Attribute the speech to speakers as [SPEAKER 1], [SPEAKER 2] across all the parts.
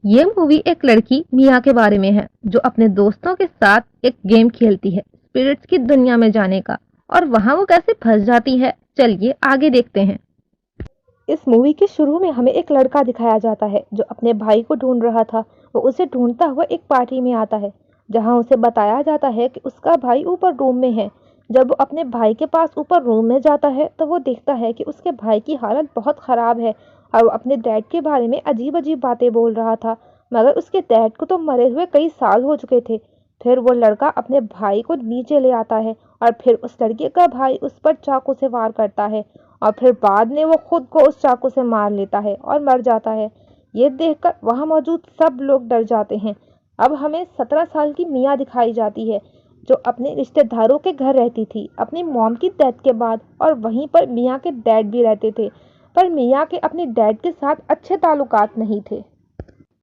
[SPEAKER 1] ये मूवी एक लड़की मिया के बारे में है जो अपने दोस्तों के साथ एक गेम खेलती है स्पिरिट्स की दुनिया में जाने का। और वहां वो कैसे फंस जाती है, चलिए आगे देखते हैं।
[SPEAKER 2] इस मूवी के शुरू में हमें एक लड़का दिखाया जाता है जो अपने भाई को ढूंढ रहा था। वो उसे ढूंढता हुआ एक पार्टी में आता है जहां उसे बताया जाता है कि उसका भाई ऊपर रूम में है। जब वो अपने भाई के पास ऊपर रूम में जाता है तो वो देखता है कि उसके भाई की हालत बहुत खराब है और वो अपने डैड के बारे में अजीब अजीब बातें बोल रहा था, मगर उसके डैड को तो मरे हुए कई साल हो चुके थे। फिर वो लड़का अपने भाई को नीचे ले आता है और फिर उस लड़के का भाई उस पर चाकू से वार करता है और फिर बाद में वो खुद को उस चाकू से मार लेता है और मर जाता है। ये देखकर वहां मौजूद सब लोग डर जाते हैं। अब हमें 17 साल की मिया दिखाई जाती है जो अपने रिश्तेदारों के घर रहती थी अपनी मॉम की डेथ के बाद, और वहीं पर मिया के डैड भी रहते थे। पर मिया के अपने डैड के साथ अच्छे ताल्लुकात नहीं थे।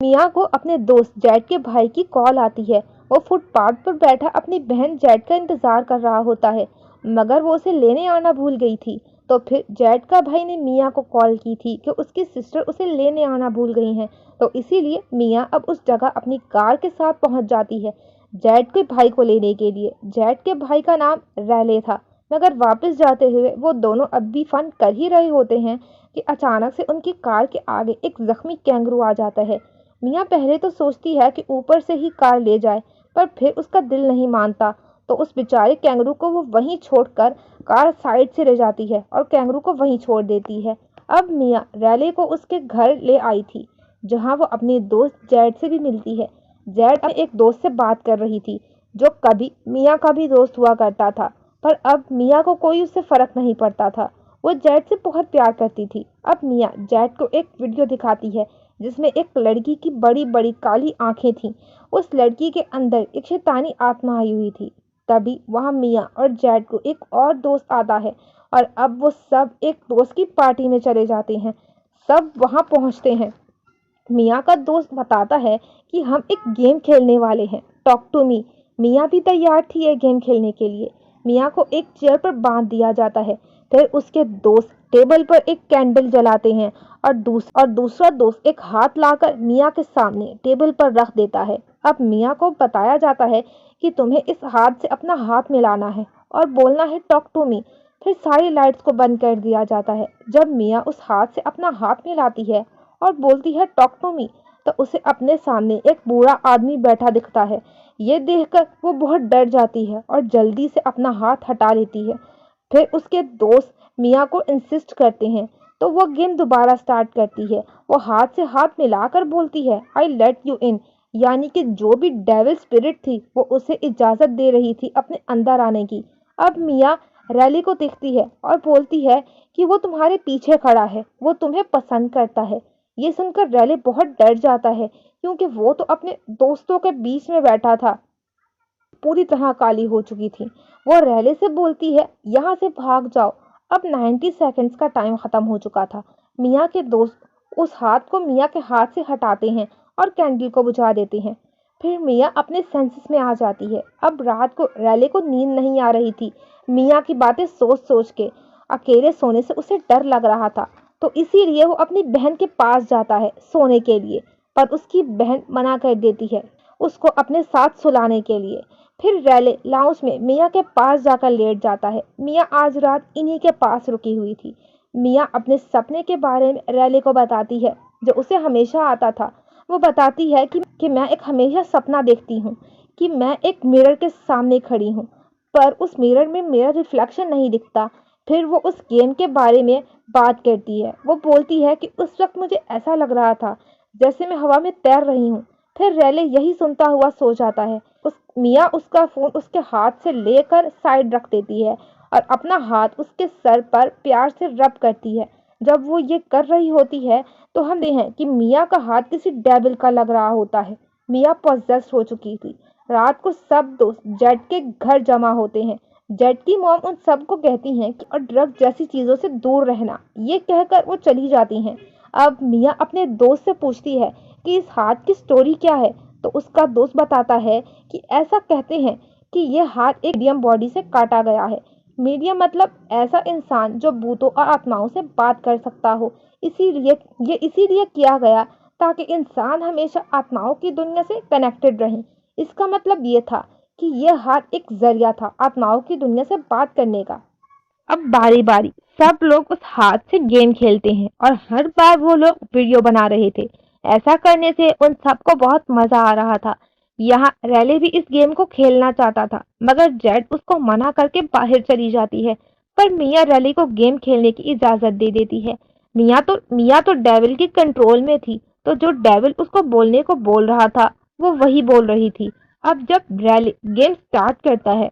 [SPEAKER 2] मिया को अपने दोस्त जैड के भाई की कॉल आती है। वो फुटपाथ पर बैठा अपनी बहन जैड का इंतजार कर रहा होता है, मगर वो उसे लेने आना भूल गई थी। तो फिर जैड का भाई ने मिया को कॉल की थी कि उसकी सिस्टर उसे लेने आना भूल गई हैं। तो इसीलिए मिया अब उस जगह अपनी कार के साथ पहुंच जाती है जैड के भाई को लेने के लिए। जैड के भाई का नाम रैले था, मगर वापस जाते हुए वो दोनों अब भी फन कर ही रहे होते हैं कि अचानक से उनकी कार के आगे एक जख्मी कैंगरू आ जाता है। मिया पहले तो सोचती है कि ऊपर से ही कार ले जाए, पर फिर उसका दिल नहीं मानता। तो उस बेचारे कैंगरू को वो वहीं छोड़कर कार साइड से ले जाती है और कैंगरू को वहीं छोड़ देती है। अब मिया रैले को उसके घर ले आई थी जहां वो अपने दोस्त जैड से भी मिलती है। जैड अब एक दोस्त से बात कर रही थी जो कभी मिया का भी दोस्त हुआ करता था, पर अब मिया को कोई उससे फर्क नहीं पड़ता था। वो जैड से बहुत प्यार करती थी। अब मिया जैड को एक वीडियो दिखाती है जिसमें एक लड़की की बड़ी बड़ी काली आंखें थीं। उस लड़की के अंदर एक शैतानी आत्मा आई हुई थी। तभी वहां मिया और जैड को एक और दोस्त आता है और अब वो सब एक दोस्त की पार्टी में चले जाते हैं। सब वहां पहुंचते हैं। मिया का दोस्त बताता है कि हम एक गेम खेलने वाले हैं, टॉक टू मी। मिया भी तैयार थी ये गेम खेलने के लिए। मिया को एक चेयर पर बांध दिया जाता है। फिर उसके दोस्त टेबल पर एक कैंडल जलाते हैं और दूसरा दोस्त एक हाथ लाकर मिया के सामने टेबल पर रख देता है। अब मिया को बताया जाता है कि तुम्हें इस हाथ से अपना हाथ मिलाना है और बोलना है टॉक टू मी। फिर सारी लाइट्स को बंद कर दिया जाता है। जब मिया उस हाथ से अपना हाथ मिलाती है और बोलती है टॉक टू मी, तो उसे अपने सामने एक बूढ़ा आदमी बैठा दिखता है। ये देखकर वो बहुत डर जाती है और जल्दी से अपना हाथ हटा लेती है। फिर उसके दोस्त मिया को इंसिस्ट करते हैं तो वो गेम दोबारा स्टार्ट करती है। वो हाथ से हाथ मिलाकर बोलती है आई लेट यू इन, यानी कि जो भी डेविल स्पिरिट थी वो उसे इजाजत दे रही थी अपने अंदर आने की। अब मिया रैली को देखती है और बोलती है कि वो तुम्हारे पीछे खड़ा है, वो तुम्हें पसंद करता है। ये सुनकर रैली बहुत डर जाता है क्योंकि वो तो अपने दोस्तों के बीच में बैठा था। पूरी तरह काली हो चुकी थी। वो रैले से बोलती है यहाँ से भाग जाओ। अब 90 सेकंड्स का टाइम खत्म हो चुका था। मिया के दोस्त उस हाथ को मिया के हाथ से हटाते हैं और कैंडल को बुझा देते हैं। फिर मिया अपने सेंसेस में आ जाती है। अब रात को रैले को नींद नहीं आ रही थी। मिया की बातें सोच सोच के अकेले सोने से उसे डर लग रहा था, तो इसीलिए वो अपनी बहन के पास जाता है सोने के लिए। पर उसकी बहन मना कर देती है उसको अपने साथ सुलाने के लिए। फिर रैले लाउंज में मिया के पास जाकर लेट जाता है। मिया आज रात इन्हीं के पास रुकी हुई थी। मिया अपने सपने के बारे में रैले को बताती है जो उसे हमेशा आता था। वो बताती है कि मैं एक हमेशा सपना देखती हूँ कि मैं एक मिरर के सामने खड़ी हूँ, पर उस मिरर में मेरा रिफ्लेक्शन नहीं दिखता। फिर वो उस गेम के बारे में बात करती है। वो बोलती है कि उस वक्त मुझे ऐसा लग रहा था जैसे मैं हवा में तैर रही हूँ। फिर रैले यही सुनता हुआ सो जाता है। उस मिया उसका फोन उसके हाथ से लेकर साइड रख देती है और अपना हाथ उसके सर पर प्यार से रब करती है। जब वो ये कर रही होती है तो हम देखते हैं कि मिया का हाथ किसी डेविल का लग रहा होता है। मिया पॉसेस्ड हो चुकी थी। रात को सब दोस्त जेड के घर जमा होते हैं। जेड की मॉम उन सबको कहती हैं कि और ड्रग जैसी चीजों से दूर रहना। ये कहकर वो चली जाती हैं। अब मिया अपने दोस्त से पूछती है कि इस हाथ की स्टोरी क्या है, तो उसका दोस्त बताता है कि ऐसा कहते हैं कि ये हाथ एक मीडियम बॉडी से काटा गया है। मीडियम मतलब ऐसा इंसान जो भूतों और आत्माओं से बात कर सकता हो। इसीलिए ये इसीलिए किया गया ताकि इंसान हमेशा आत्माओं की दुनिया से कनेक्टेड रहे। इसका मतलब ये था कि यह हाथ एक जरिया था आत्माओं की दुनिया से बात करने का।
[SPEAKER 1] अब बारी बारी सब लोग उस हाथ से गेम खेलते हैं और हर बार वो लोग वीडियो बना रहे थे। ऐसा करने से उन सबको बहुत मजा आ रहा था। यहाँ रैली भी इस गेम को खेलना चाहता था, मगर जेड उसको मना करके बाहर चली जाती है। पर मिया रैली को गेम खेलने की इजाजत दे देती है। मिया तो डेविल की कंट्रोल में थी, तो जो डेविल उसको बोलने को बोल रहा था वो वही बोल रही थी। अब जब रैली गेम स्टार्ट करता है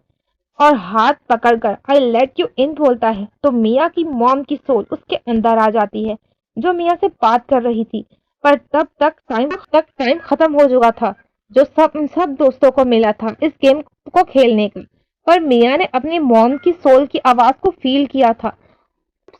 [SPEAKER 1] और हाथ पकड़कर आई लेट यू इन बोलता है, तो मिया की मॉम की सोल उसके अंदर आ जाती है, जो मिया से बात कर रही थी। पर तब तक टाइम खत्म हो चुका था, जो सब सब दोस्तों को मिला था इस गेम को खेलने का। पर मिया ने अपनी मॉम की सोल की आवाज को फील किया था।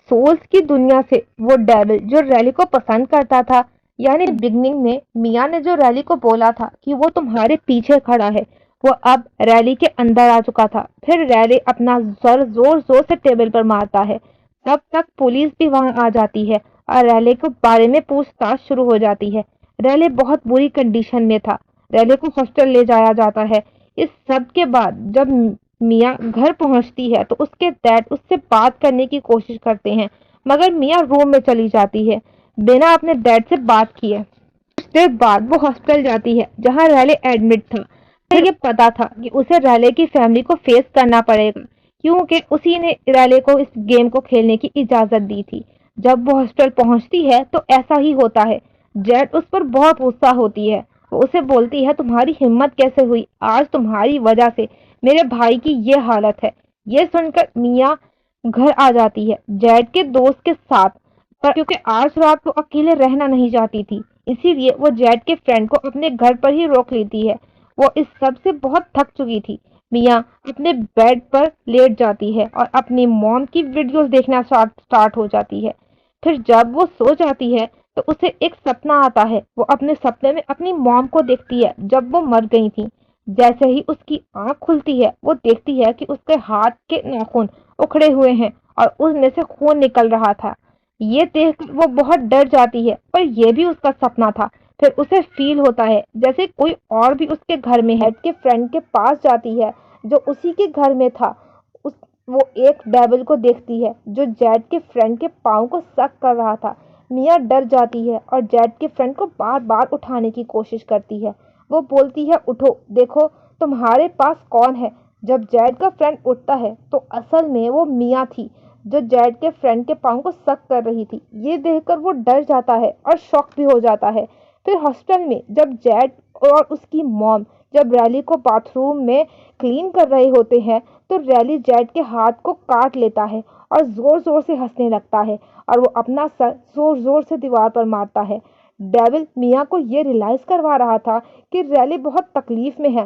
[SPEAKER 1] सोल्स की दुनिया से वो डेविल जो रैली को पसंद करता था, यानी बिगनिंग में मिया ने जो रैली को बोला था कि वो तुम्हारे पीछे खड़ा है, वो अब रैली के अंदर आ चुका था। फिर रैली अपना सर जोर जोर से टेबल पर मारता है। तब तक पुलिस भी वहां आ जाती है और रैली के बारे में पूछताछ शुरू हो जाती है। रैली बहुत बुरी कंडीशन में था। रैली को हॉस्टल ले जाया जाता है। इस सब के बाद जब मिया घर पहुंचती है तो उसके डैड उससे बात करने की कोशिश करते हैं, मगर मिया रूम में चली जाती है बिना अपने डैड से बात किए। कुछ देर बाद वो हॉस्पिटल जाती है जहां रैले एडमिट था। उसे ये पता था कि उसे रैले की फैमिली को फेस करना पड़ेगा, क्योंकि उसी ने रैले को इस गेम को खेलने की इजाजत दी थी। जब वो हॉस्पिटल पहुंचती है तो ऐसा ही होता है। जेड उस पर बहुत गुस्सा होती है। वो उसे बोलती है, तुम्हारी हिम्मत कैसे हुई, आज तुम्हारी वजह से मेरे भाई की ये हालत है। ये सुनकर मिया घर आ जाती है जेड के दोस्त के साथ, पर क्योंकि आज रात वो अकेले रहना नहीं चाहती थी, इसीलिए वो जेड के फ्रेंड को अपने घर पर ही रोक लेती है। वो इस सब से बहुत थक चुकी थी। मिया अपने बेड पर लेट जाती है और अपनी मॉम की वीडियोस देखना स्टार्ट हो जाती है। फिर जब वो सो जाती है तो उसे एक सपना आता है। वो अपने सपने में अपनी मॉम को देखती है जब वो मर गई थी। जैसे ही उसकी आंख खुलती है वो देखती है कि उसके हाथ के नाखून उखड़े हुए हैं और उसमें से खून निकल रहा था। ये देखकर वो बहुत डर जाती है, पर यह भी उसका सपना था। फिर उसे फील होता है जैसे कोई और भी उसके घर में है। के फ्रेंड के पास जाती है जो उसी के घर में था। उस वो एक डेविल को देखती है जो जेड के फ्रेंड के पाँव को सक कर रहा था। मिया डर जाती है और जेड के फ्रेंड को बार बार उठाने की कोशिश करती है। वो बोलती है, उठो, देखो तुम्हारे पास कौन है। जब जेड का फ्रेंड उठता है तो असल में वो मिया थी जो जेड के फ्रेंड के पाँव को सक कर रही थी। ये देखकर वो डर जाता है और शॉक भी हो जाता है। फिर हॉस्पिटल में जब जेड और उसकी मॉम जब रैली को बाथरूम में क्लीन कर रहे होते हैं तो रैली जेड के हाथ को काट लेता है और जोर जोर से हंसने लगता है और वो अपना सर जोर जोर से दीवार पर मारता है। डेविल मिया को ये रियलाइज करवा रहा था कि रैली बहुत तकलीफ में है,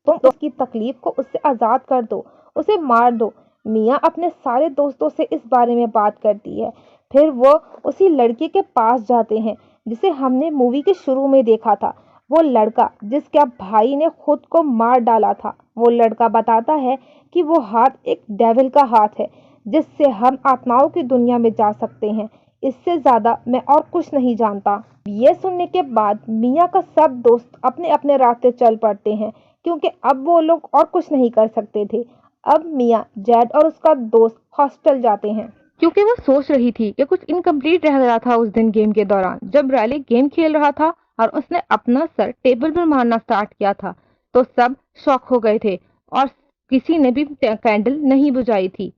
[SPEAKER 1] तुम उसकी तकलीफ को उससे आज़ाद कर दो, उसे मार दो। मिया अपने सारे दोस्तों से इस बारे में बात करती है। फिर वो उसी लड़के के पास जाते हैं जिसे हमने मूवी के शुरू में देखा था। वो लड़का जिसके भाई ने खुद को मार डाला था। वो लड़का बताता है कि वो हाथ एक डेविल का हाथ है जिससे हम आत्माओं की दुनिया में जा सकते हैं। इससे ज्यादा मैं और कुछ नहीं जानता। ये सुनने के बाद मिया का सब दोस्त अपने अपने रास्ते चल पड़ते हैं, क्योंकि अब वो लोग और कुछ नहीं कर सकते थे। अब मिया, जेड और उसका दोस्त हॉस्टल जाते हैं, क्योंकि वो सोच रही थी कि कुछ इनकम्प्लीट रह गया था उस दिन गेम के दौरान जब रैली गेम खेल रहा था और उसने अपना सर टेबल पर मारना स्टार्ट किया था। तो सब शॉक हो गए थे और किसी ने भी कैंडल नहीं बुझाई थी।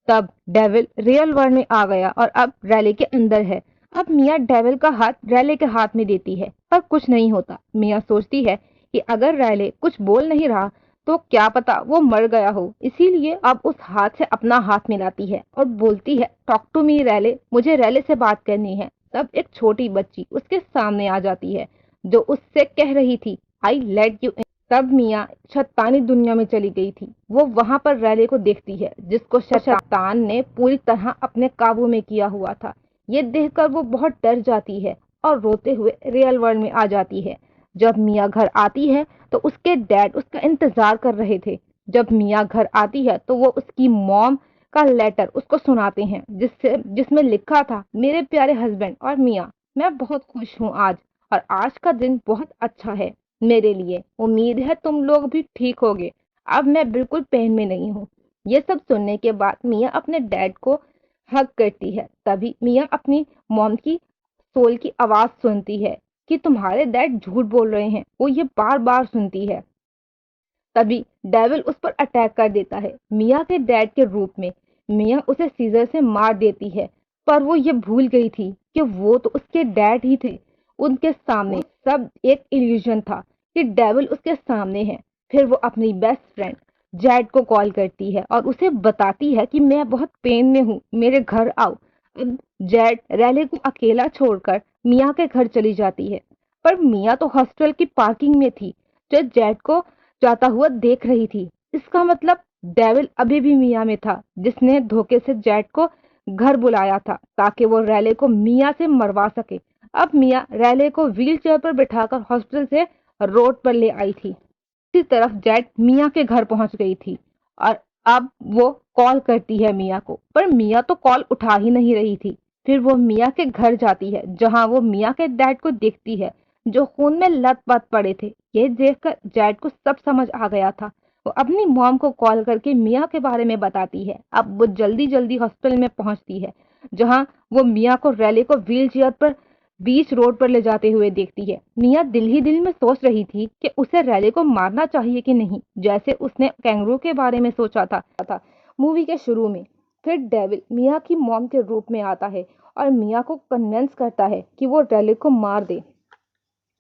[SPEAKER 1] तब डेविल रियल वर्ल्ड में आ गया और अब रैली के अंदर है। अब मिया डेविल का हाथ रैले के हाथ में देती है, पर कुछ नहीं होता। मिया सोचती है कि अगर रैले कुछ बोल नहीं रहा तो क्या पता वो मर गया हो, इसीलिए अब उस हाथ से अपना हाथ मिलाती है और बोलती है, टॉक टू मी रैले, मुझे रैले से बात करनी है। तब एक छोटी बच्ची उसके सामने आ जाती है जो उससे कह रही थी, आई लेट यू इन। तब मिया शैतानी दुनिया में चली गई थी। वो वहां पर रैले को देखती है जिसको शैतान ने पूरी तरह अपने काबू में किया हुआ था। ये देखकर वो बहुत डर जाती है और रोते हुए रियल वर्ल्ड में आ जाती है। जब मिया घर आती है तो उसके डैड उसका इंतजार कर रहे थे। जब मिया घर आती है तो वो उसकी मॉम का लेटर उसको सुनाते हैं जिसमें लिखा था, मेरे प्यारे हस्बैंड और मिया, मैं बहुत खुश हूँ आज और आज का दिन बहुत अच्छा है मेरे लिए। उम्मीद है तुम लोग भी ठीक होगे। अब मैं बिल्कुल पेन में नहीं हूँ। ये सब सुनने के बाद मिया अपने डैड को हग करती है। तभी मिया अपनी मॉम की सोल की आवाज सुनती है कि तुम्हारे डैड झूठ बोल रहे हैं। वो ये बार बार सुनती है। तभी डेविल उस पर अटैक कर देता है मिया के डैड के रूप में। मिया उसे सीजर से मार देती है, पर वो ये भूल गई थी कि वो तो उसके डैड ही थे। उनके सामने सब एक इल्यूजन था कि डेविल उसके सामने है। फिर वो अपनी बेस्ट फ्रेंड जैड को कॉल करती है और उसे बताती है कि मैं बहुत पेन में हूँ, मेरे घर आओ। अब जैड रैले को अकेला छोड़कर मिया के घर चली जाती है, पर मिया तो हॉस्टल की पार्किंग में थी जो जैड को जाता हुआ देख रही थी। इसका मतलब डेविल अभी भी मिया में था, जिसने धोखे से जैड को घर बुलाया था ताकि वो रैले को मिया से मरवा सके। अब मिया रैले को व्हील चेयर पर बिठाकर हॉस्पिटल से रोड पर ले आई थी। इसी तरफ जैड मिया के घर पहुंच गई थी और अब वो कॉल करती है मिया को, पर मिया तो कॉल उठा ही नहीं रही थी। फिर वो मिया के घर जाती है जहां वो मिया के डैड को देखती है जो खून में लथपथ पड़े थे। ये देखकर जैड को सब समझ आ गया था। वो अपनी मॉम को कॉल करके मिया के बारे में बताती है। अब वो जल्दी जल्दी हॉस्पिटल में पहुंचती है जहां वो मिया को रैली को व्हील चेयर पर बीच रोड पर ले जाते हुए देखती है। मिया दिल ही दिल में सोच रही थी कि उसे रैली को मारना चाहिए कि नहीं, जैसे उसने कैंगरू के बारे में सोचा था मूवी के शुरू में। फिर डेविल मिया की मॉम के रूप में आता है और मिया को कन्विंस करता है कि वो रैली को मार दे।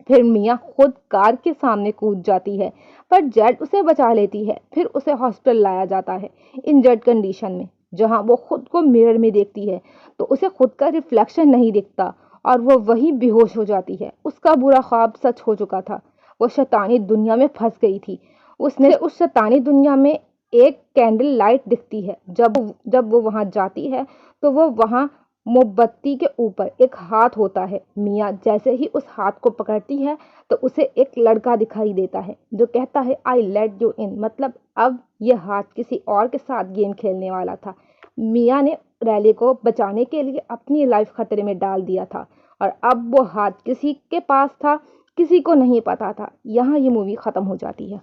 [SPEAKER 1] फिर मिया खुद कार के सामने कूद जाती है, पर जेड उसे बचा लेती है। फिर उसे हॉस्पिटल लाया जाता है इंजर्ड कंडीशन में, जहां वो खुद को मिरर में देखती है तो उसे खुद का रिफ्लेक्शन नहीं दिखता और वो वहीं बेहोश हो जाती है। उसका बुरा ख्वाब सच हो चुका था। वो शैतानी दुनिया में फंस गई थी। उसने उस शैतानी दुनिया में एक कैंडल लाइट दिखती है। जब जब वो वहां जाती है तो वो वहां मोमबत्ती के ऊपर एक हाथ होता है। मिया जैसे ही उस हाथ को पकड़ती है तो उसे एक लड़का दिखाई देता है जो कहता है आई लेट यू इन, मतलब अब ये हाथ किसी और के साथ गेम खेलने वाला था। मिया ने रैली को बचाने के लिए अपनी लाइफ खतरे में डाल दिया था और अब वो हाथ किसी के पास था, किसी को नहीं पता था। यहाँ ये मूवी खत्म हो जाती है।